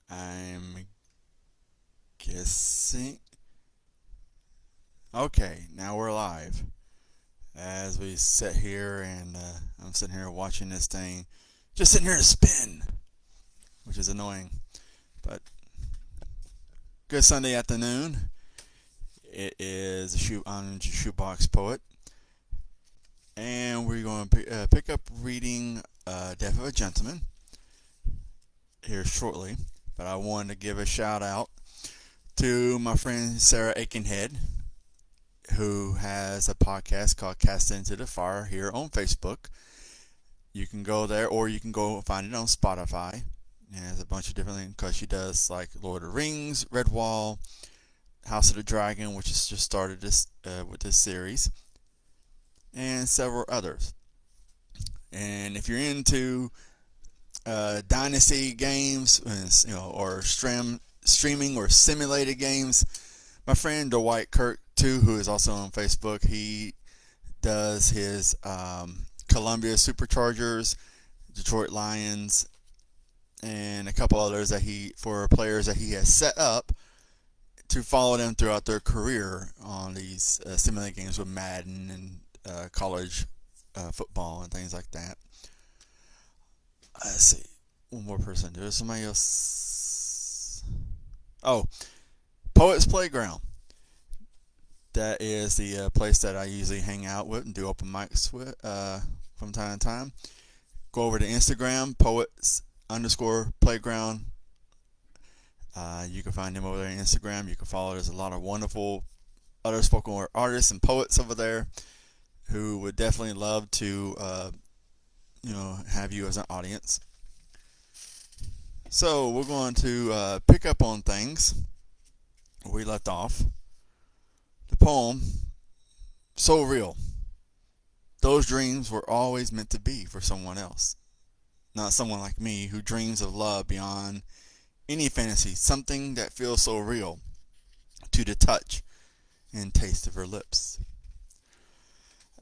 I'm guessing. Okay, now we're live. As we sit here and I'm sitting here watching this thing, just sitting here to spin, which is annoying. But good Sunday afternoon. It is I'm Shoebox Poet, and we're going to pick up reading Death of a Gentleman here shortly. But I wanted to give a shout out to my friend Sarah Aikenhead, who has a podcast called Cast Into the Fire here on Facebook. You can go there, or you can go find it on Spotify. And there's a bunch of different things because she does like Lord of the Rings, Redwall, House of the Dragon, which has just started this with this series, and several others. And if you're into dynasty games, or streaming or simulated games, my friend Dwight Kirk too, who is also on Facebook, he does his Columbia Superchargers, Detroit Lions, and a couple others for players that he has set up to follow them throughout their career on these simulated games with Madden and college football and things like that. Let's see, one more person. There's somebody else. Oh, Poet's Playground. That is the place that I usually hang out with and do open mics with from time to time. Go over to Instagram, poets_playground. You can find him over there on Instagram. You can follow. There's a lot of wonderful other spoken word artists and poets over there who would definitely love to, have you as an audience. So we're going to pick up on things where we left off. The poem, So Real. Those dreams were always meant to be for someone else. Not someone like me who dreams of love beyond any fantasy. Something that feels so real to the touch and taste of her lips.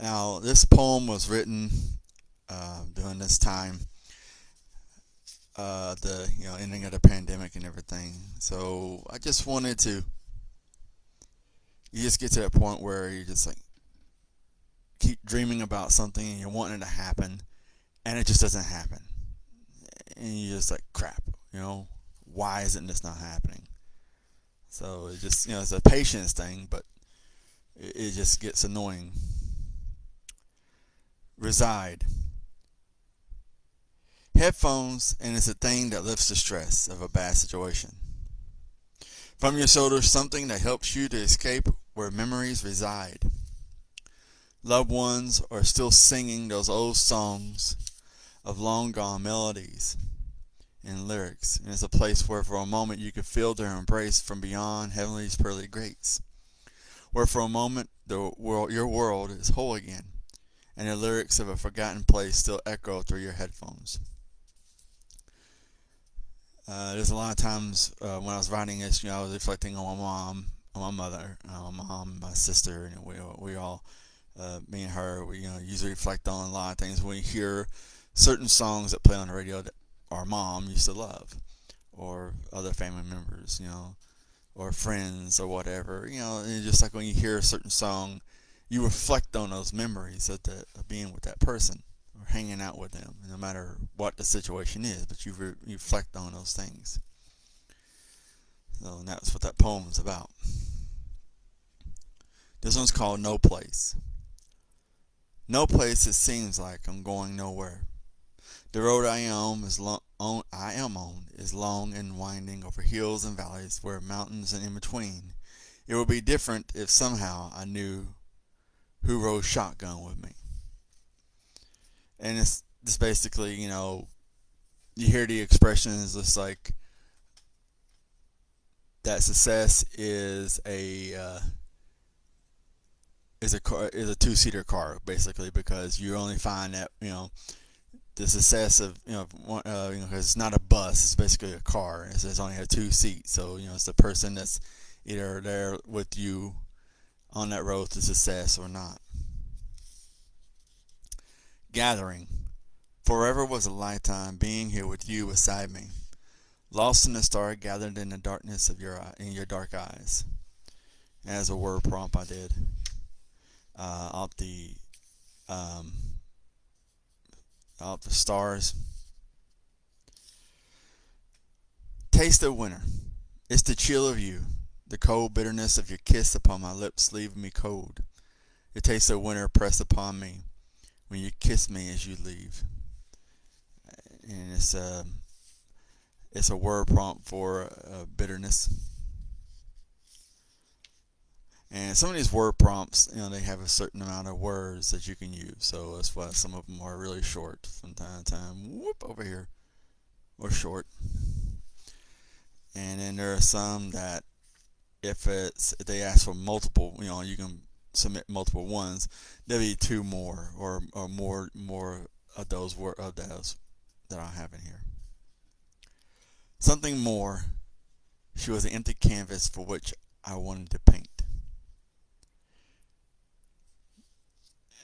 Now, this poem was written during this time, the ending of the pandemic and everything. So I just wanted to. You just get to that point where you just like keep dreaming about something and you're wanting it to happen, and it just doesn't happen, and you're just like, crap. Why isn't this not happening? So it just it's a patience thing, but it just gets annoying. Reside. Headphones, and it's a thing that lifts the stress of a bad situation. From your shoulders, something that helps you to escape where memories reside. Loved ones are still singing those old songs of long gone melodies and lyrics, and it's a place where for a moment you could feel their embrace from beyond heavenly's pearly gates, where for a moment your world is whole again, and the lyrics of a forgotten place still echo through your headphones. There's a lot of times when I was writing this, I was reflecting on my mom, on my mother, my mom, my sister, and we all, me and her, we usually reflect on a lot of things when we hear certain songs that play on the radio that our mom used to love, or other family members, or friends or whatever, and just like when you hear a certain song, you reflect on those memories of being with that person or hanging out with them, no matter what the situation is, but you reflect on those things. So and that's what that poem is about. This one's called No Place. No place, it seems like I'm going nowhere. The road I am on is long and winding over hills and valleys where mountains and in between. It would be different if somehow I knew who rode shotgun with me. And it's basically, you hear the expressions just like that success is a two-seater car, basically, because you only find that the success of because it's not a bus, it's basically a car. It's only had two seats, so it's the person that's either there with you on that road to success or not. Gathering. Forever was a lifetime being here with you beside me. Lost in the star, gathered in the darkness of in your dark eyes. As a word prompt, I did out um, out the stars. Taste of winter. It's the chill of you, the cold bitterness of your kiss upon my lips, leaving me cold. The taste of winter pressed upon me when you kiss me as you leave. And it's a word prompt for bitterness. And some of these word prompts, they have a certain amount of words that you can use. So that's why some of them are really short from time to time. Whoop, over here. Or short. And then there are some that if they ask for multiple, you can submit multiple ones. There'll be two more or more of those that I have in here. Something more. She was an empty canvas for which I wanted to paint.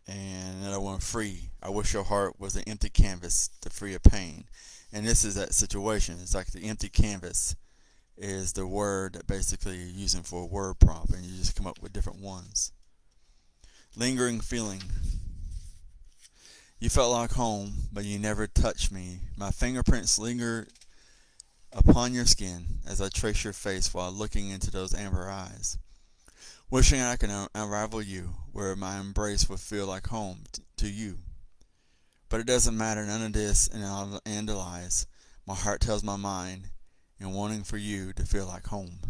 And another one, free. I wish your heart was an empty canvas to free of pain. And this is that situation. It's like the empty canvas is the word that basically you're using for a word prompt, and you just come up with different ones. Lingering feeling. You felt like home, but you never touched me. My fingerprints lingered upon your skin as I trace your face while looking into those amber eyes. Wishing I could unravel you, where my embrace would feel like home to you. But it doesn't matter, none of this and the lies. My heart tells my mind, and wanting for you to feel like home.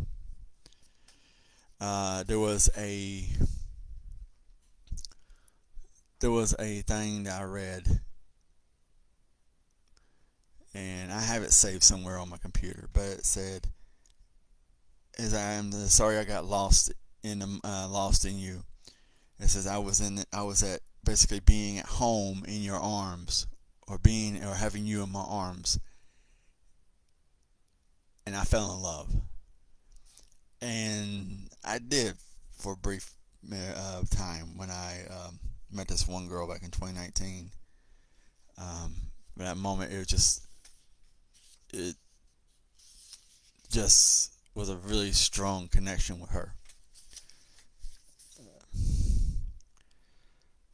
There was a thing that I read, and I have it saved somewhere on my computer, but it said, "As I am sorry I got lost in you." It says I was at basically being at home in your arms, or having you in my arms, and I fell in love. And I did for a brief time when I met this one girl back in 2019. But that moment, it just was a really strong connection with her.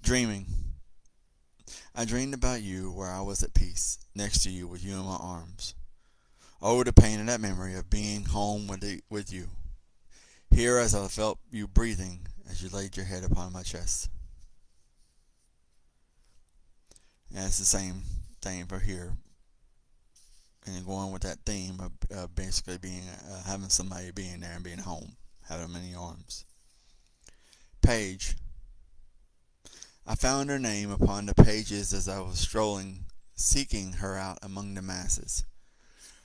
Dreaming. I dreamed about you where I was at peace, next to you with you in my arms. Oh, the pain of that memory of being home with you. Here as I felt you breathing as you laid your head upon my chest. And it's the same thing for here. And going with that theme of basically being having somebody being there and being home, having them in your arms. Page. I found her name upon the pages as I was strolling, seeking her out among the masses.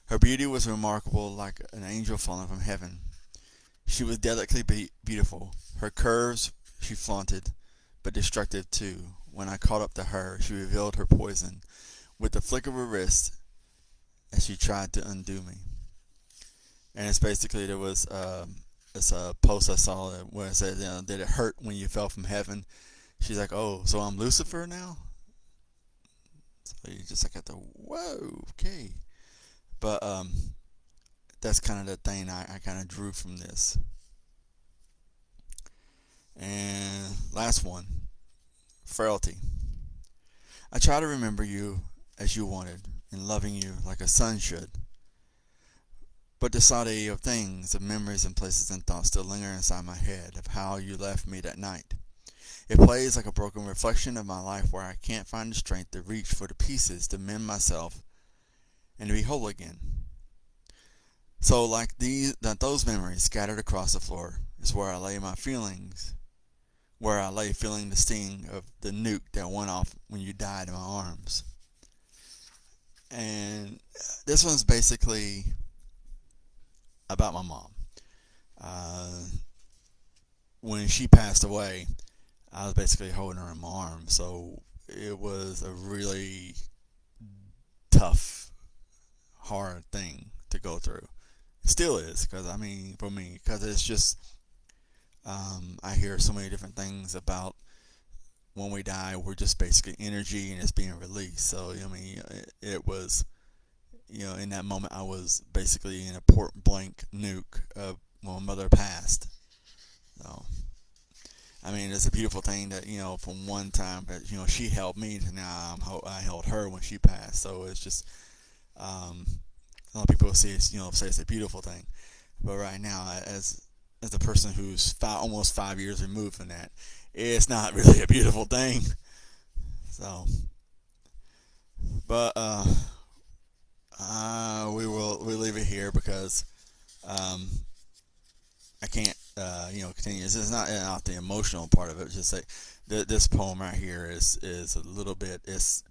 Her beauty was remarkable, like an angel fallen from heaven. She was delicately beautiful. Her curves she flaunted, but destructive too. When I caught up to her, she revealed her poison with the flick of her wrist as she tried to undo me. And it's basically, there was it's a post I saw where it said, did it hurt when you fell from heaven? She's like, oh, so I'm Lucifer now? So you just like have to, whoa, okay. But that's kind of the thing I kind of drew from this. And last one, frailty. I try to remember you as you wanted, and loving you like a son should. But the saute of things, of memories and places and thoughts still linger inside my head of how you left me that night. It plays like a broken reflection of my life where I can't find the strength to reach for the pieces to mend myself and to be whole again. So like those memories scattered across the floor is where I lay my feelings, where I lay feeling the sting of the nuke that went off when you died in my arms. And this one's basically about my mom. When she passed away, I was basically holding her in my arms, so it was a really tough, hard thing to go through. It still is, because for me, because it's just, I hear so many different things about when we die, we're just basically energy and it's being released. So it was, in that moment, I was basically in a point blank nuke when my mother passed. So, I mean, it's a beautiful thing that from one time that she held me to now I held her when she passed. So it's just a lot of people say say it's a beautiful thing, but right now, as a person who's almost 5 years removed from that, it's not really a beautiful thing. So, but we leave it here because um, I can't continue. This is not the emotional part of it. It's just like this poem right here is a little bit. It's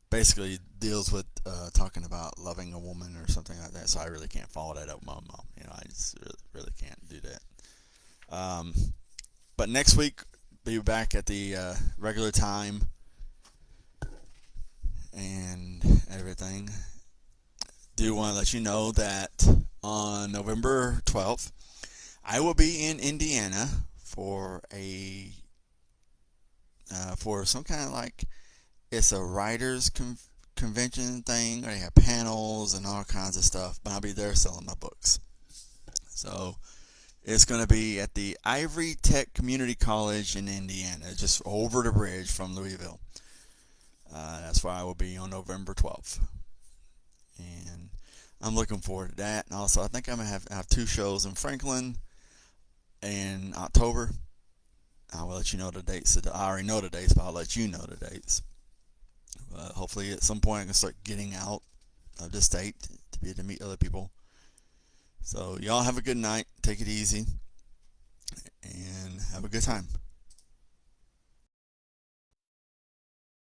basically deals with talking about loving a woman or something like that. So I really can't follow that up with my mom. I just really can't do that. But next week, be back at the regular time and everything. Do want to let you know that on November 12th, I will be in Indiana for for some kind of like it's a writers convention thing. They have panels and all kinds of stuff, but I'll be there selling my books. So it's going to be at the Ivory Tech Community College in Indiana, just over the bridge from Louisville. That's where I will be on November 12th. And I'm looking forward to that. And also, I think I'm going to have two shows in Franklin in October. I will let you know the dates. I already know the dates, but I'll let you know the dates. Hopefully, at some point, I can start getting out of the state to be able to meet other people. So, y'all have a good night. Take it easy. And have a good time.